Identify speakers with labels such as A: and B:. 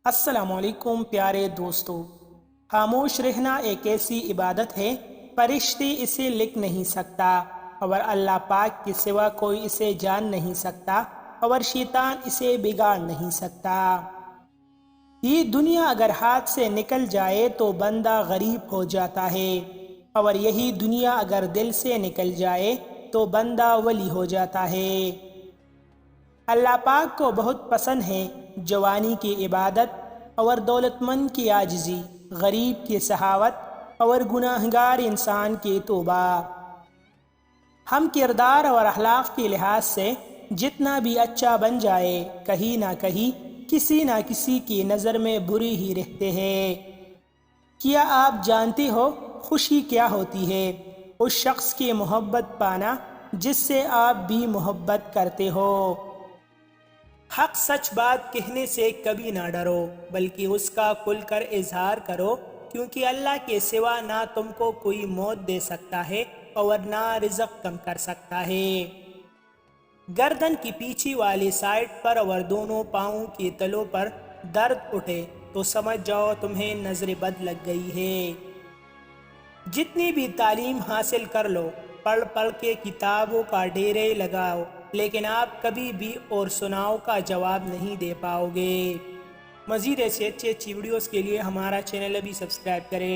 A: السلام علیکم پیارے دوستو، خاموش رہنا ایک ایسی عبادت ہے فرشتے اسے لکھ نہیں سکتا، اور اللہ پاک کے سوا کوئی اسے جان نہیں سکتا، اور شیطان اسے بگاڑ نہیں سکتا۔ یہ دنیا اگر ہاتھ سے نکل جائے تو بندہ غریب ہو جاتا ہے، اور یہی دنیا اگر دل سے نکل جائے تو بندہ ولی ہو جاتا ہے۔ اللہ پاک کو بہت پسند ہے جوانی کی عبادت اور دولت مند کی عاجزی، غریب کی سخاوت اور گناہگار انسان کی توبہ۔ ہم کردار اور اخلاق کے لحاظ سے جتنا بھی اچھا بن جائے، کہیں نہ کہیں کسی نہ کسی کی نظر میں بری ہی رہتے ہیں۔ کیا آپ جانتے ہو خوشی کیا ہوتی ہے؟ اس شخص کی محبت پانا جس سے آپ بھی محبت کرتے ہو۔ حق سچ بات کہنے سے کبھی نہ ڈرو، بلکہ اس کا کھل کر اظہار کرو، کیونکہ اللہ کے سوا نہ تم کو کوئی موت دے سکتا ہے اور نہ رزق کم کر سکتا ہے۔ گردن کی پیچھے والی سائٹ پر اور دونوں پاؤں کی تلوں پر درد اٹھے تو سمجھ جاؤ تمہیں نظر بد لگ گئی ہے۔ جتنی بھی تعلیم حاصل کر لو، پڑھ پڑھ کے کتابوں کا ڈھیرے لگاؤ، لیکن آپ کبھی بھی اور سناؤ کا جواب نہیں دے پاؤ گے۔ مزید ایسے اچھی ویڈیوز کے لیے ہمارا چینل ابھی سبسکرائب کریں۔